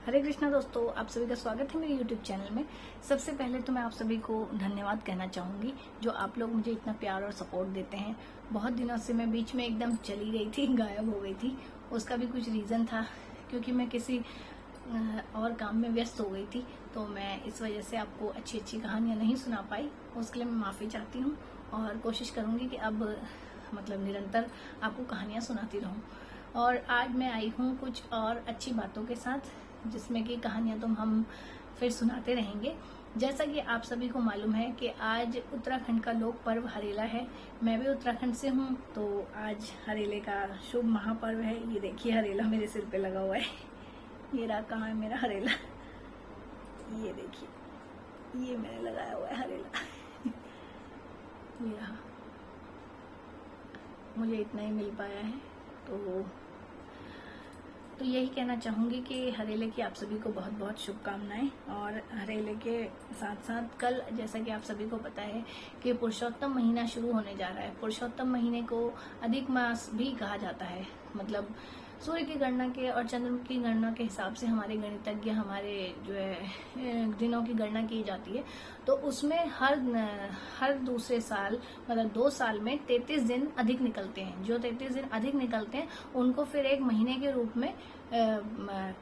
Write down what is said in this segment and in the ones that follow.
हरे कृष्णा दोस्तों, आप सभी का स्वागत है मेरे YouTube चैनल में। सबसे पहले तो मैं आप सभी को धन्यवाद कहना चाहूँगी जो आप लोग मुझे इतना प्यार और सपोर्ट देते हैं। बहुत दिनों से मैं बीच में एकदम चली गई थी, गायब हो गई थी। उसका भी कुछ रीज़न था क्योंकि मैं किसी और काम में व्यस्त हो गई थी, तो मैं इस वजह से आपको अच्छी अच्छी कहानियाँ नहीं सुना पाई। उसके लिए मैं माफ़ी चाहती हूँ और कोशिश करूँगी कि अब निरंतर आपको कहानियाँ सुनाती रहूँ। और आज मैं आई हूँ कुछ और अच्छी बातों के साथ, जिसमें कि कहानियाँ तो हम फिर सुनाते रहेंगे। जैसा कि आप सभी को मालूम है कि आज उत्तराखंड का लोक पर्व हरेला है। मैं भी उत्तराखंड से हूँ, तो आज हरेले का शुभ महापर्व है। ये देखिए, हरेला मेरे सिर पे लगा हुआ है। ये रहा, कहाँ है मेरा हरेला? ये देखिए, ये मैंने लगाया हुआ है हरेला। ये रहा, मुझे इतना ही मिल पाया है। तो यही कहना चाहूँगी कि हरेले की आप सभी को बहुत बहुत शुभकामनाएं। और हरेले के साथ साथ कल, जैसा कि आप सभी को पता है कि पुरुषोत्तम महीना शुरू होने जा रहा है। पुरुषोत्तम महीने को अधिक मास भी कहा जाता है। मतलब सूर्य की गणना के और चंद्र की गणना के हिसाब से हमारे गणितज्ञ, हमारे जो है दिनों की गणना की जाती है। तो उसमें हर दूसरे साल, मतलब 2 साल में 33 दिन अधिक निकलते हैं। जो 33 दिन अधिक निकलते हैं उनको फिर एक महीने के रूप में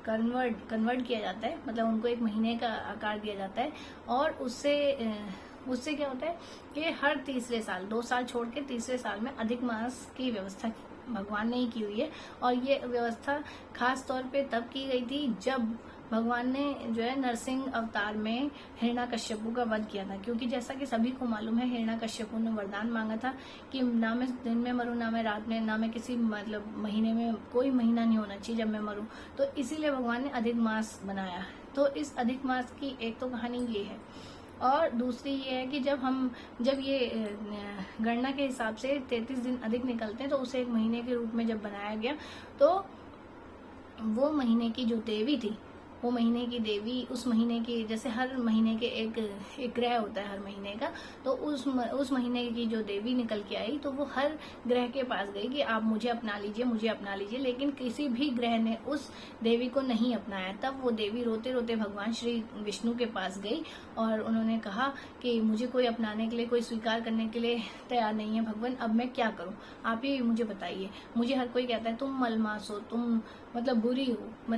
कन्वर्ट किया जाता है। मतलब उनको एक महीने का आकार दिया जाता है। और उससे क्या होता है कि हर तीसरे साल, 2 साल छोड़ के तीसरे साल में अधिक मास की व्यवस्था भगवान ने ही की हुई है। और ये व्यवस्था खास तौर पे तब की गई थी जब भगवान ने जो है नरसिंह अवतार में हिरण्याकश्यपु का वध किया था। क्योंकि जैसा कि सभी को मालूम है, हिरण्याकश्यपु ने वरदान मांगा था कि ना मैं दिन में मरूं, ना मैं रात में, ना मैं किसी महीने में, कोई महीना नहीं होना चाहिए जब मैं मरूं। तो इसीलिए भगवान ने अधिक मास बनाया। तो इस अधिक मास की एक तो कहानी ये है। और दूसरी ये है कि जब ये गणना के हिसाब से 33 दिन अधिक निकलते हैं, तो उसे एक महीने के रूप में जब बनाया गया, तो वो महीने की जो देवी थी, वो महीने की देवी उस महीने की, जैसे हर महीने के एक ग्रह होता है हर महीने का, तो उस महीने की जो देवी निकल के आई, तो वो हर ग्रह के पास गई कि आप मुझे अपना लीजिए, मुझे अपना लीजिए। लेकिन किसी भी ग्रह ने उस देवी को नहीं अपनाया। तब वो देवी रोते रोते भगवान श्री विष्णु के पास गई और उन्होंने कहा कि मुझे कोई अपनाने के लिए, कोई स्वीकार करने के लिए तैयार नहीं है भगवान, अब मैं क्या करूं, आप ही मुझे बताइए। मुझे हर कोई कहता है तुम मलमास हो, तुम बुरी हो।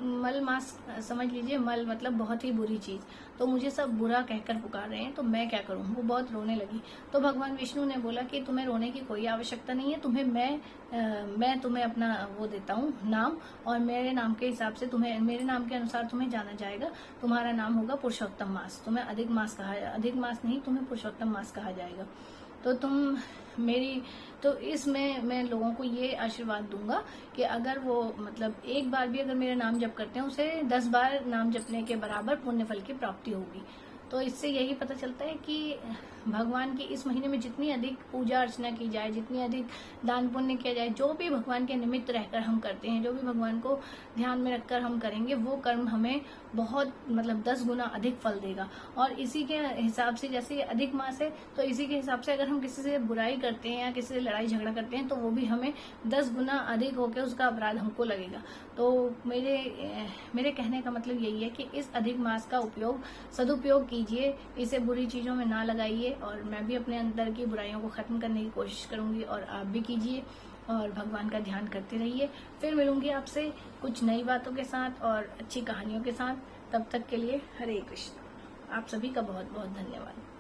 मलमास समझ लीजिए, मल मतलब बहुत ही बुरी चीज। तो मुझे सब बुरा कहकर पुकार रहे हैं, तो मैं क्या करूं। वो बहुत रोने लगी। तो भगवान विष्णु ने बोला कि तुम्हें रोने की कोई आवश्यकता नहीं है। मैं तुम्हें अपना वो देता हूँ नाम, और मेरे नाम के हिसाब से तुम्हें, मेरे नाम के अनुसार तुम्हें जाना जाएगा। तुम्हारा नाम होगा पुरुषोत्तम मास। तुम्हें अधिक मास नहीं, तुम्हें पुरुषोत्तम मास कहा जाएगा। तो इसमें मैं लोगों को ये आशीर्वाद दूंगा कि अगर वो एक बार भी अगर मेरा नाम जप करते हैं, उसे 10 बार नाम जपने के बराबर पुण्य फल की प्राप्ति होगी। तो इससे यही पता चलता है कि भगवान की इस महीने में जितनी अधिक पूजा अर्चना की जाए, जितनी अधिक दान पुण्य किया जाए, जो भी भगवान के निमित्त रहकर हम करते हैं, जो भी भगवान को ध्यान में रखकर हम करेंगे, वो कर्म हमें बहुत 10 गुना अधिक फल देगा। और इसी के हिसाब से, जैसे अधिक मास है, तो इसी के हिसाब से अगर हम किसी से बुराई करते हैं या किसी से लड़ाई झगड़ा करते हैं, तो वो भी हमें 10 गुना अधिक होकर उसका अपराध हमको लगेगा। तो मेरे कहने का मतलब यही है कि इस अधिक मास का सदुपयोग कीजिए, इसे बुरी चीजों में ना लगाइए। और मैं भी अपने अंदर की बुराइयों को खत्म करने की कोशिश करूंगी, और आप भी कीजिए और भगवान का ध्यान करते रहिए। फिर मिलूंगी आपसे कुछ नई बातों के साथ और अच्छी कहानियों के साथ। तब तक के लिए हरे कृष्ण। आप सभी का बहुत बहुत धन्यवाद।